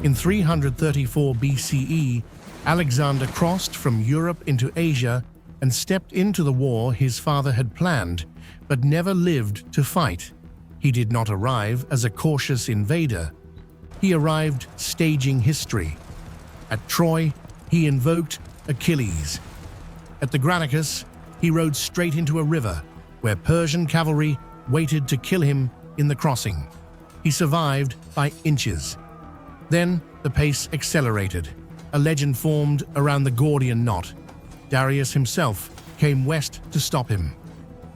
In 334 BCE, Alexander crossed from Europe into Asia and stepped into the war his father had planned, but never lived to fight. He did not arrive as a cautious invader. He arrived staging history. At Troy, he invoked Achilles. At the Granicus, he rode straight into a river, where Persian cavalry waited to kill him in the crossing. He survived by inches. Then the pace accelerated. A legend formed around the Gordian knot. Darius himself came west to stop him.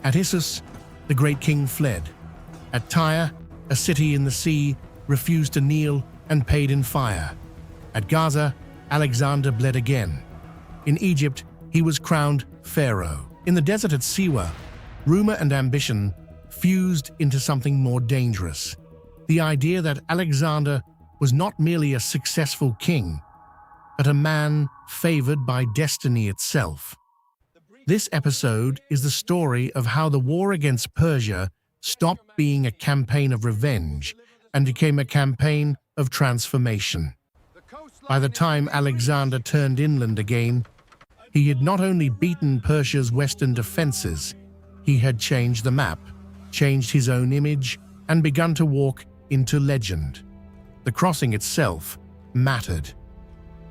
At Issus, the great king fled. At Tyre, a city in the sea, refused to kneel and paid in fire. At Gaza, Alexander bled again. In Egypt, he was crowned Pharaoh. In the desert at Siwa, rumor and ambition fused into something more dangerous. The idea that Alexander was not merely a successful king, but a man favored by destiny itself. This episode is the story of how the war against Persia stopped being a campaign of revenge and became a campaign of transformation. By the time Alexander turned inland again, he had not only beaten Persia's western defenses, he had changed the map, changed his own image, and begun to walk into legend. The crossing itself mattered.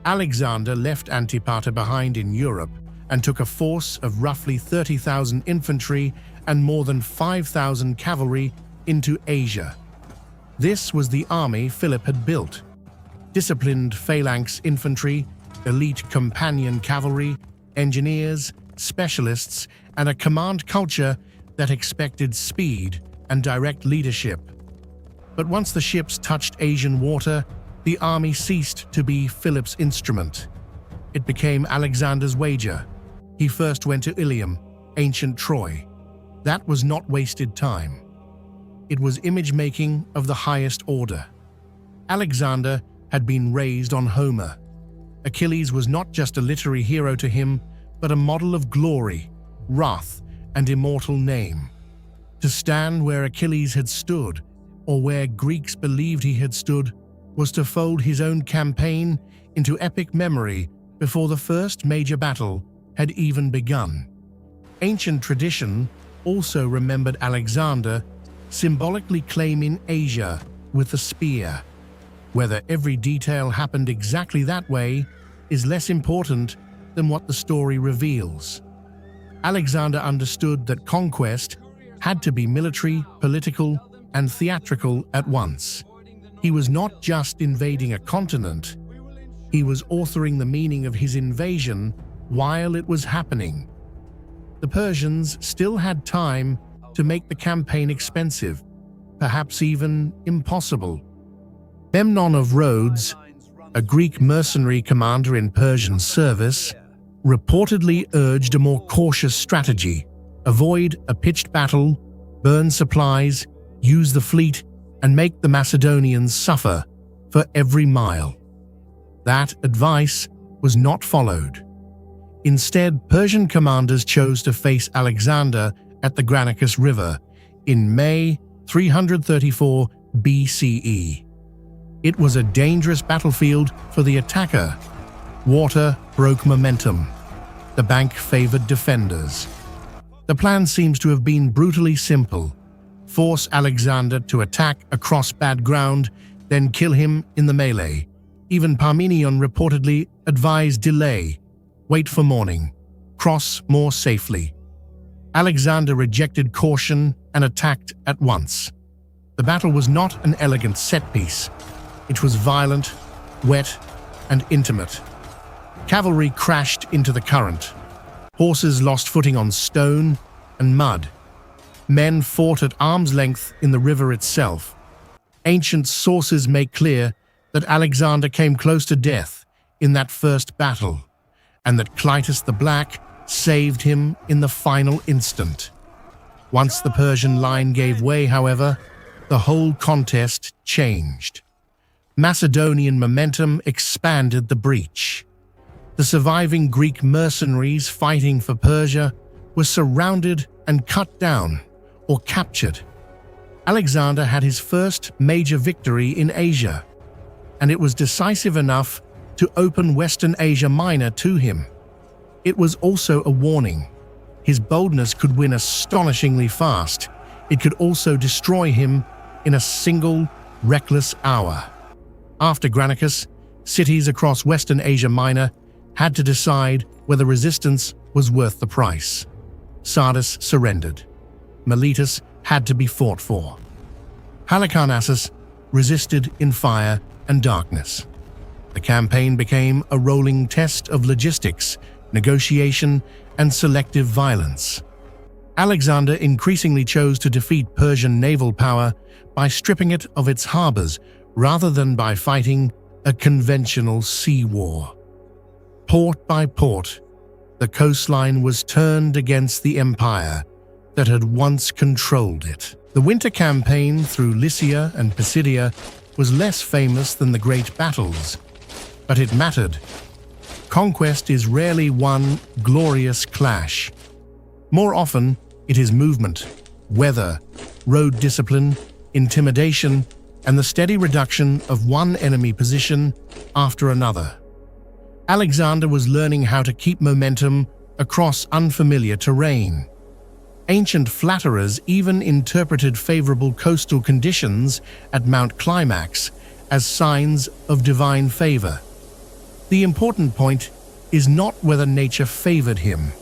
Alexander left Antipater behind in Europe and took a force of roughly 30,000 infantry and more than 5,000 cavalry into Asia. This was the army Philip had built. Disciplined phalanx infantry, elite companion cavalry, engineers, specialists, and a command culture that expected speed and direct leadership. But once the ships touched Asian water, the army ceased to be Philip's instrument. It became Alexander's wager. He first went to Ilium, ancient Troy. That was not wasted time. It was image-making of the highest order. Alexander had been raised on Homer. Achilles was not just a literary hero to him, but a model of glory, wrath, and immortal name. To stand where Achilles had stood, or where Greeks believed he had stood, was to fold his own campaign into epic memory before the first major battle had even begun. Ancient tradition also remembered Alexander symbolically claiming Asia with the spear. Whether every detail happened exactly that way is less important than what the story reveals. Alexander understood that conquest had to be military, political, and theatrical at once. He was not just invading a continent, he was authoring the meaning of his invasion while it was happening. The Persians still had time to make the campaign expensive, perhaps even impossible. Memnon of Rhodes, a Greek mercenary commander in Persian service, reportedly urged a more cautious strategy: avoid a pitched battle, burn supplies, use the fleet, and make the Macedonians suffer for every mile. That advice was not followed. Instead, Persian commanders chose to face Alexander at the Granicus River in May 334 BCE. It was a dangerous battlefield for the attacker. Water broke momentum. The bank favored defenders. The plan seems to have been brutally simple: force Alexander to attack across bad ground, then kill him in the melee. Even Parmenion reportedly advised delay, wait for morning, cross more safely. Alexander rejected caution and attacked at once. The battle was not an elegant set piece. It was violent, wet, and intimate. Cavalry crashed into the current. Horses lost footing on stone and mud. Men fought at arm's length in the river itself. Ancient sources make clear that Alexander came close to death in that first battle, and that Clitus the Black saved him in the final instant. Once the Persian line gave way, however, the whole contest changed. Macedonian momentum expanded the breach. The surviving Greek mercenaries fighting for Persia were surrounded and cut down or captured. Alexander had his first major victory in Asia. and it was decisive enough to open Western Asia Minor to him. It was also a warning. His boldness could win astonishingly fast. It could also destroy him in a single, reckless hour. After Granicus, cities across Western Asia Minor had to decide whether resistance was worth the price. Sardis surrendered. Miletus had to be fought for. Halicarnassus resisted in fire and darkness. The campaign became a rolling test of logistics, negotiation, and selective violence. Alexander increasingly chose to defeat Persian naval power by stripping it of its harbors rather than by fighting a conventional sea war. Port by port, the coastline was turned against the empire that had once controlled it. The winter campaign through Lycia and Pisidia was less famous than the great battles, but it mattered. Conquest is rarely one glorious clash. More often, it is movement, weather, road discipline, intimidation, and the steady reduction of one enemy position after another. Alexander was learning how to keep momentum across unfamiliar terrain. Ancient flatterers even interpreted favorable coastal conditions at Mount Climax as signs of divine favor. The important point is not whether nature favored him.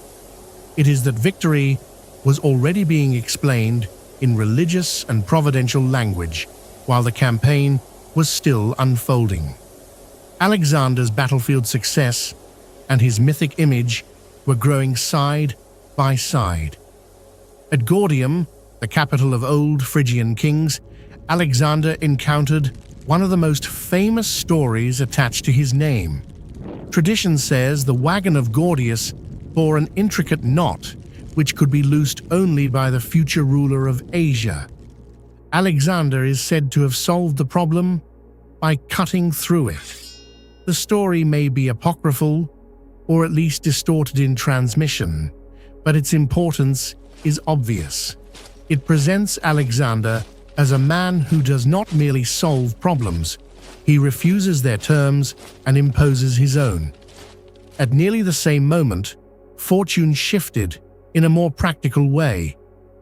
It is that victory was already being explained in religious and providential language while the campaign was still unfolding. Alexander's battlefield success and his mythic image were growing side by side. At Gordium, the capital of old Phrygian kings, Alexander encountered one of the most famous stories attached to his name. Tradition says the wagon of Gordius bore an intricate knot which could be loosed only by the future ruler of Asia. Alexander is said to have solved the problem by cutting through it. The story may be apocryphal, or at least distorted in transmission, but its importance is obvious. It presents Alexander as a man who does not merely solve problems, he refuses their terms and imposes his own. At nearly the same moment, fortune shifted in a more practical way.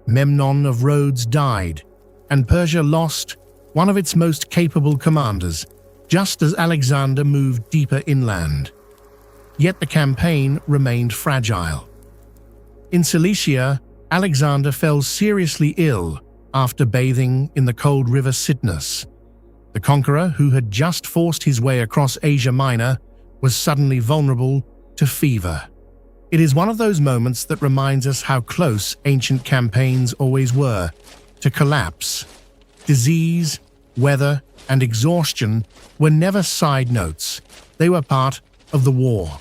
Memnon of Rhodes died, and Persia lost one of its most capable commanders, just as Alexander moved deeper inland. Yet the campaign remained fragile. In Cilicia, Alexander fell seriously ill after bathing in the cold river Cydnus. The conqueror, who had just forced his way across Asia Minor, was suddenly vulnerable to fever. It is one of those moments that reminds us how close ancient campaigns always were to collapse. Disease, weather, and exhaustion were never side notes. They were part of the war.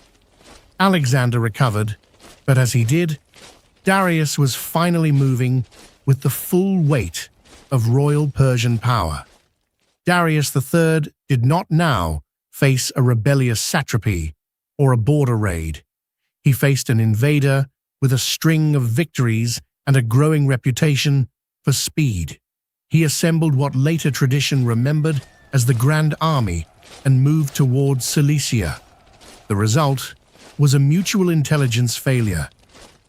Alexander recovered, but as he did, Darius was finally moving with the full weight of royal Persian power. Darius III did not now face a rebellious satrapy or a border raid. He faced an invader with a string of victories and a growing reputation for speed. He assembled what later tradition remembered as the Grand Army and moved towards Cilicia. The result was a mutual intelligence failure.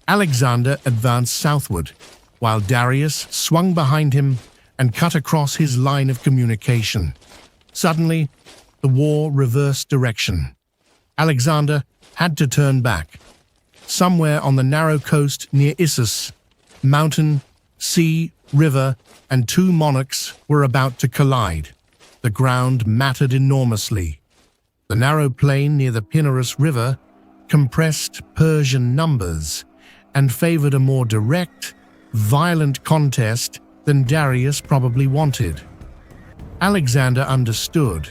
Alexander advanced southward, while Darius swung behind him and cut across his line of communication. Suddenly, the war reversed direction. Alexander had to turn back. Somewhere on the narrow coast near Issus, mountain, sea, river, and two monarchs were about to collide. The ground mattered enormously. The narrow plain near the Pinarus River compressed Persian numbers and favored a more direct, violent contest than Darius probably wanted. Alexander understood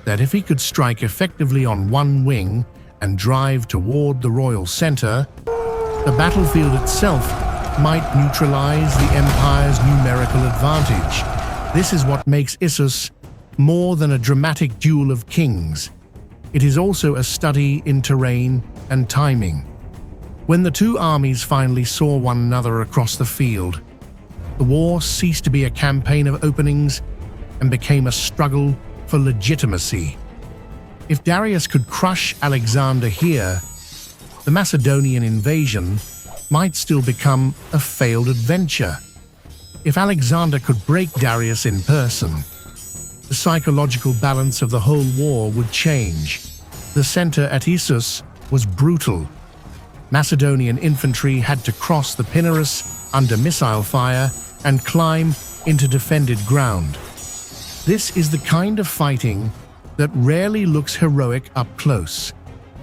that if he could strike effectively on one wing and drive toward the royal center, the battlefield itself might neutralize the empire's numerical advantage. This is what makes Issus more than a dramatic duel of kings. It is also a study in terrain and timing. When the two armies finally saw one another across the field, the war ceased to be a campaign of openings and became a struggle for legitimacy. If Darius could crush Alexander here, the Macedonian invasion might still become a failed adventure. If Alexander could break Darius in person, the psychological balance of the whole war would change. The center at Issus was brutal. Macedonian infantry had to cross the Pinarus under missile fire and climb into defended ground. This is the kind of fighting that rarely looks heroic up close.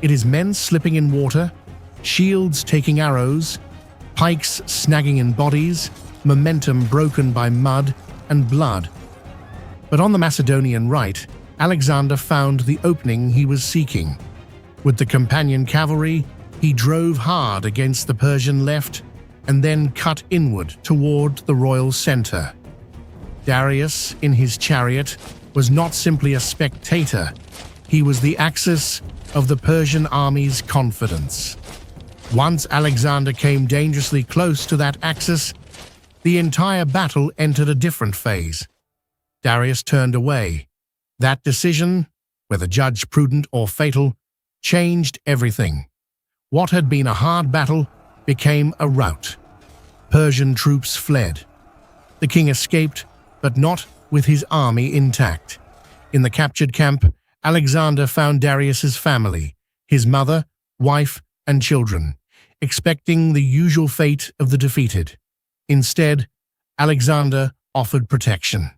It is men slipping in water, shields taking arrows, pikes snagging in bodies, momentum broken by mud and blood. But on the Macedonian right, Alexander found the opening he was seeking. With the companion cavalry, he drove hard against the Persian left and then cut inward toward the royal center. Darius, in his chariot, was not simply a spectator. He was the axis of the Persian army's confidence. Once Alexander came dangerously close to that axis, the entire battle entered a different phase. Darius turned away. That decision, whether judged prudent or fatal, changed everything. What had been a hard battle became a rout. Persian troops fled. The king escaped, but not with his army intact. In the captured camp, Alexander found Darius's family, his mother, wife, and children, expecting the usual fate of the defeated. Instead, Alexander offered protection.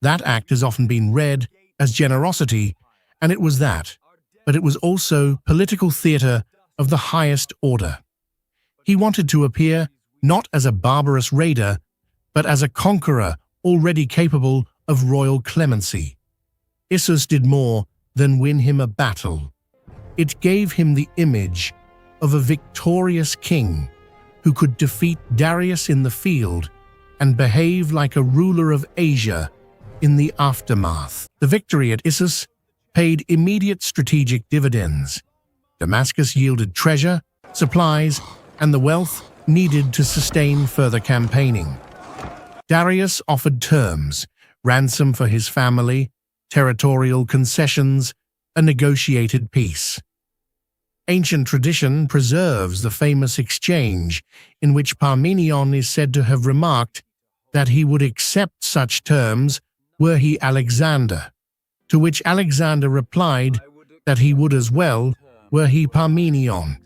That act has often been read as generosity, and it was that, but it was also political theater of the highest order. He wanted to appear not as a barbarous raider, but as a conqueror already capable of royal clemency. Issus did more than win him a battle. It gave him the image of a victorious king who could defeat Darius in the field and behave like a ruler of Asia in the aftermath. The victory at Issus paid immediate strategic dividends. Damascus yielded treasure, supplies, and the wealth needed to sustain further campaigning. Darius offered terms, ransom for his family, territorial concessions, a negotiated peace. Ancient tradition preserves the famous exchange in which Parmenion is said to have remarked that he would accept such terms were he Alexander, to which Alexander replied that he would as well were he Parmenion.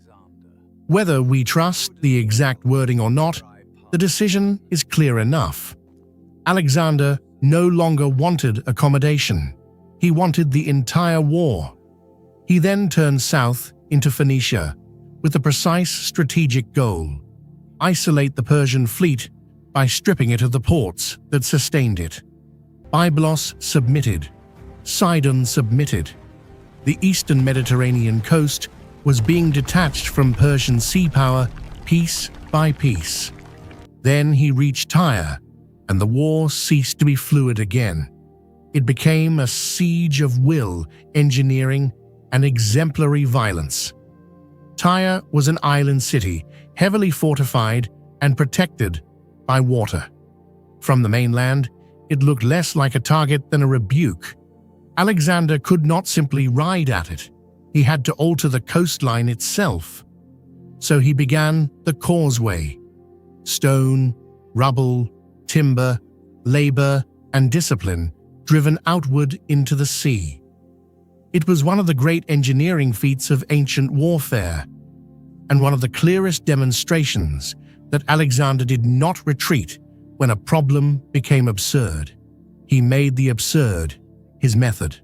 Whether we trust the exact wording or not, the decision is clear enough. Alexander no longer wanted accommodation. He wanted the entire war. He then turned south into Phoenicia with a precise strategic goal: isolate the Persian fleet by stripping it of the ports that sustained it. Byblos submitted. Sidon submitted. The eastern Mediterranean coast was being detached from Persian sea power piece by piece. Then he reached Tyre, and the war ceased to be fluid again. It became a siege of will, engineering, and exemplary violence. Tyre was an island city, heavily fortified and protected by water. From the mainland, it looked less like a target than a rebuke. Alexander could not simply ride at it. He had to alter the coastline itself. So he began the causeway. Stone, rubble, timber, labor, and discipline driven outward into the sea. It was one of the great engineering feats of ancient warfare, and one of the clearest demonstrations that Alexander did not retreat when a problem became absurd. He made the absurd his method.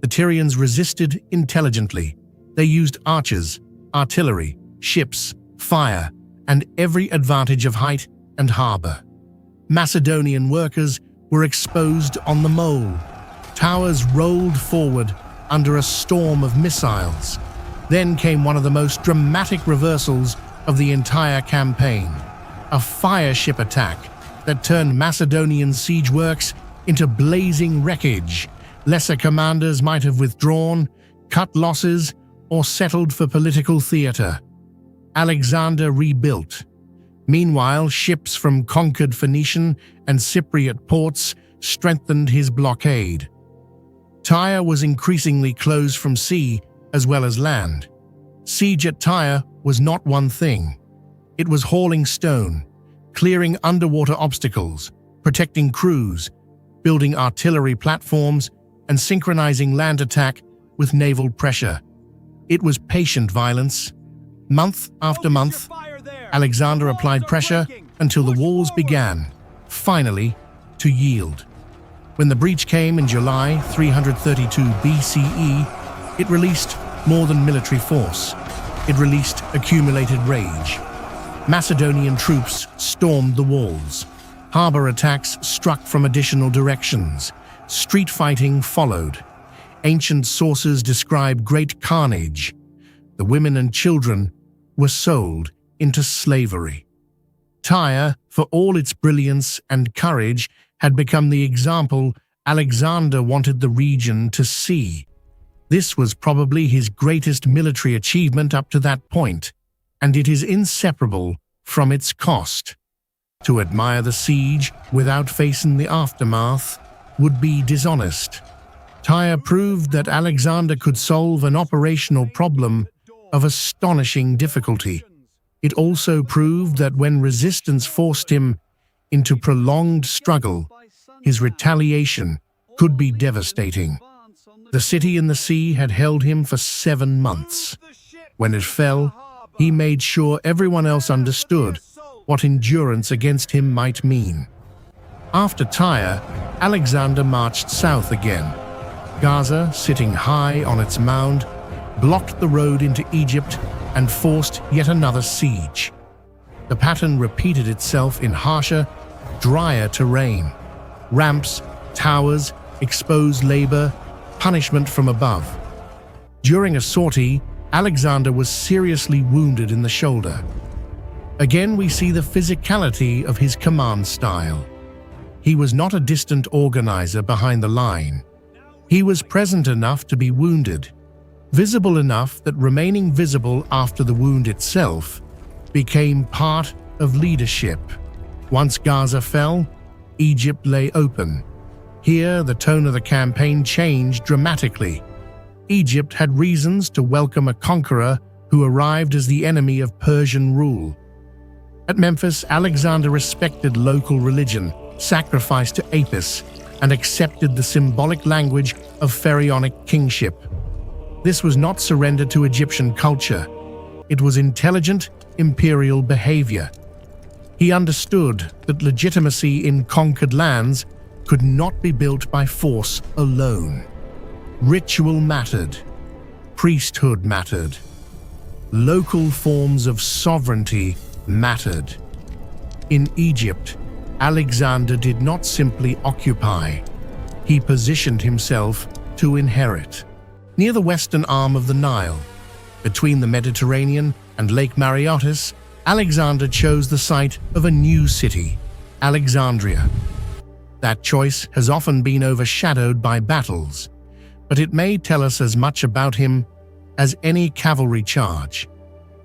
The Tyrians resisted intelligently. They used archers, artillery, ships, fire, and every advantage of height and harbor. Macedonian workers were exposed on the mole. Towers rolled forward under a storm of missiles. Then came one of the most dramatic reversals of the entire campaign: a fire ship attack that turned Macedonian siege works into blazing wreckage. Lesser commanders might have withdrawn, cut losses, or settled for political theater. Alexander rebuilt. Meanwhile, ships from conquered Phoenician and Cypriot ports strengthened his blockade. Tyre was increasingly closed from sea as well as land. Siege at Tyre was not one thing. It was hauling stone, clearing underwater obstacles, protecting crews, building artillery platforms, and synchronizing land attack with naval pressure. It was patient violence. Month after month, Alexander applied pressure until the walls began, finally, to yield. When the breach came in July 332 BCE, it released more than military force. It released accumulated rage. Macedonian troops stormed the walls. Harbor attacks struck from additional directions. Street fighting followed. Ancient sources describe great carnage. The women and children were sold into slavery. Tyre, for all its brilliance and courage, had become the example Alexander wanted the region to see. This was probably his greatest military achievement up to that point, and it is inseparable from its cost. To admire the siege without facing the aftermath would be dishonest. Tyre proved that Alexander could solve an operational problem of astonishing difficulty. It also proved that when resistance forced him into prolonged struggle, his retaliation could be devastating. The city in the sea had held him for 7 months. When it fell, he made sure everyone else understood what endurance against him might mean. After Tyre, Alexander marched south again. Gaza, sitting high on its mound, blocked the road into Egypt and forced yet another siege. The pattern repeated itself in harsher, drier terrain. Ramps, towers, exposed labor, punishment from above. During a sortie, Alexander was seriously wounded in the shoulder. Again, we see the physicality of his command style. He was not a distant organizer behind the line. He was present enough to be wounded, visible enough that remaining visible after the wound itself became part of leadership. Once Gaza fell, Egypt lay open. Here, the tone of the campaign changed dramatically. Egypt had reasons to welcome a conqueror who arrived as the enemy of Persian rule. At Memphis, Alexander respected local religion, sacrificed to Apis, and accepted the symbolic language of pharaonic kingship. This was not surrender to Egyptian culture. It was intelligent, imperial behavior. He understood that legitimacy in conquered lands could not be built by force alone. Ritual mattered. Priesthood mattered. Local forms of sovereignty mattered. In Egypt, Alexander did not simply occupy. He positioned himself to inherit. Near the western arm of the Nile, between the Mediterranean and Lake Mareotis, Alexander chose the site of a new city, Alexandria. That choice has often been overshadowed by battles, but it may tell us as much about him as any cavalry charge.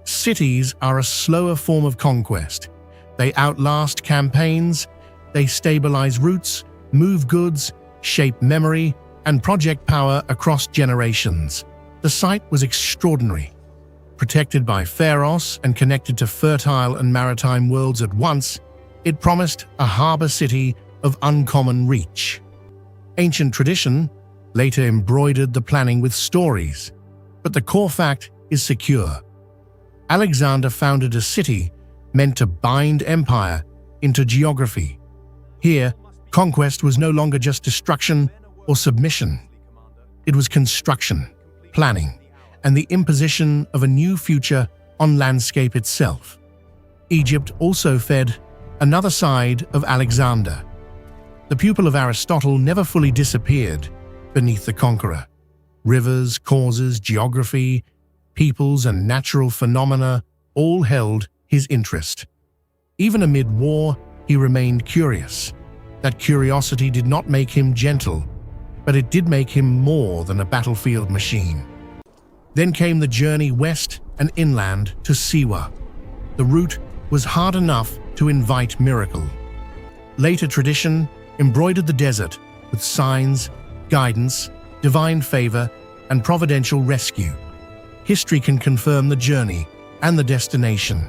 Cities are a slower form of conquest. They outlast campaigns, they stabilize routes, move goods, shape memory, and project power across generations. The site was extraordinary. Protected by Pharos and connected to fertile and maritime worlds at once, it promised a harbor city of uncommon reach. Ancient tradition later embroidered the planning with stories, but the core fact is secure. Alexander founded a city meant to bind empire into geography. Here, conquest was no longer just destruction or submission. It was construction, planning, and the imposition of a new future on landscape itself. Egypt also fed another side of Alexander. The pupil of Aristotle never fully disappeared beneath the conqueror. Rivers, causes, geography, peoples, and natural phenomena all held his interest. Even amid war, he remained curious. That curiosity did not make him gentle, but it did make him more than a battlefield machine. Then came the journey west and inland to Siwa. The route was hard enough to invite miracle. Later tradition embroidered the desert with signs, guidance, divine favor, and providential rescue. History can confirm the journey and the destination.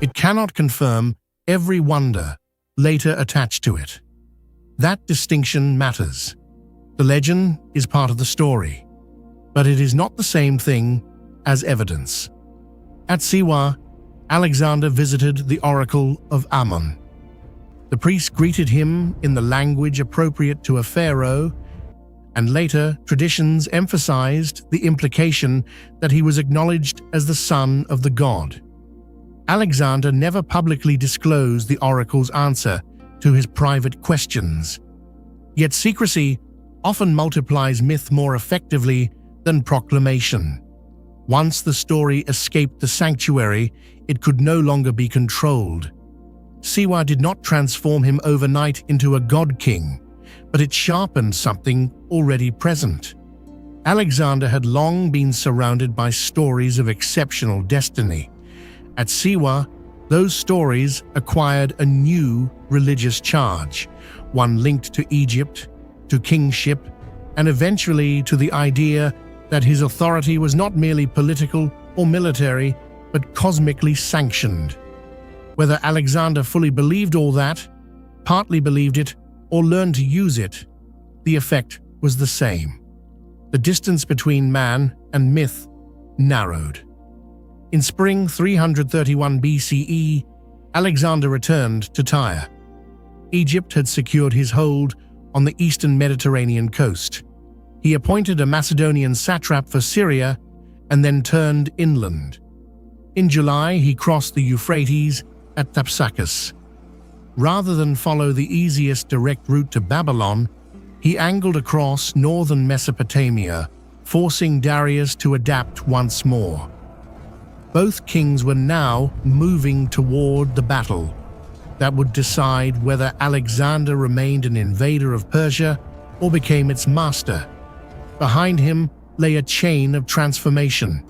It cannot confirm every wonder later attached to it. That distinction matters. The legend is part of the story, but it is not the same thing as evidence. At Siwa, Alexander visited the oracle of Ammon. The priest greeted him in the language appropriate to a pharaoh, and later traditions emphasized the implication that he was acknowledged as the son of the god. Alexander never publicly disclosed the oracle's answer to his private questions. Yet secrecy often multiplies myth more effectively than proclamation. Once the story escaped the sanctuary, it could no longer be controlled. Siwa did not transform him overnight into a god-king, but it sharpened something already present. Alexander had long been surrounded by stories of exceptional destiny. At Siwa, those stories acquired a new religious charge, one linked to Egypt, to kingship, and eventually to the idea that his authority was not merely political or military, but cosmically sanctioned. Whether Alexander fully believed all that, partly believed it, or learned to use it, the effect was the same. The distance between man and myth narrowed. In spring 331 BCE, Alexander returned to Tyre. Egypt had secured his hold on the eastern Mediterranean coast. He appointed a Macedonian satrap for Syria and then turned inland. In July, he crossed the Euphrates at Thapsacus. Rather than follow the easiest direct route to Babylon, he angled across northern Mesopotamia, forcing Darius to adapt once more. Both kings were now moving toward the battle that would decide whether Alexander remained an invader of Persia or became its master. Behind him lay a chain of transformation.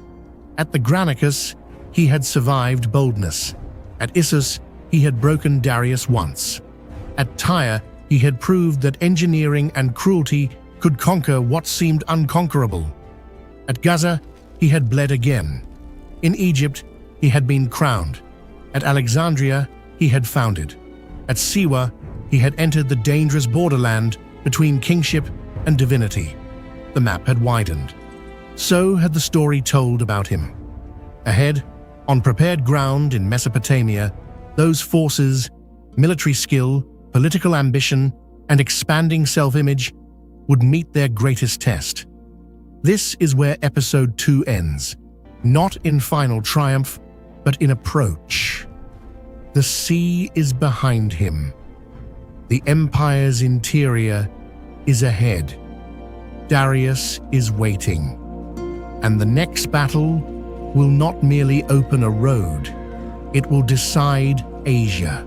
At the Granicus, he had survived boldness. At Issus, he had broken Darius once. At Tyre, he had proved that engineering and cruelty could conquer what seemed unconquerable. At Gaza, he had bled again. In Egypt, he had been crowned. At Alexandria, he had founded. At Siwa, he had entered the dangerous borderland between kingship and divinity. The map had widened. So had the story told about him. Ahead, on prepared ground in Mesopotamia, those forces, military skill, political ambition, and expanding self-image would meet their greatest test. This is where episode 2 ends, not in final triumph, but in approach. The sea is behind him. The empire's interior is ahead. Darius is waiting. And the next battle will not merely open a road, it will decide Asia.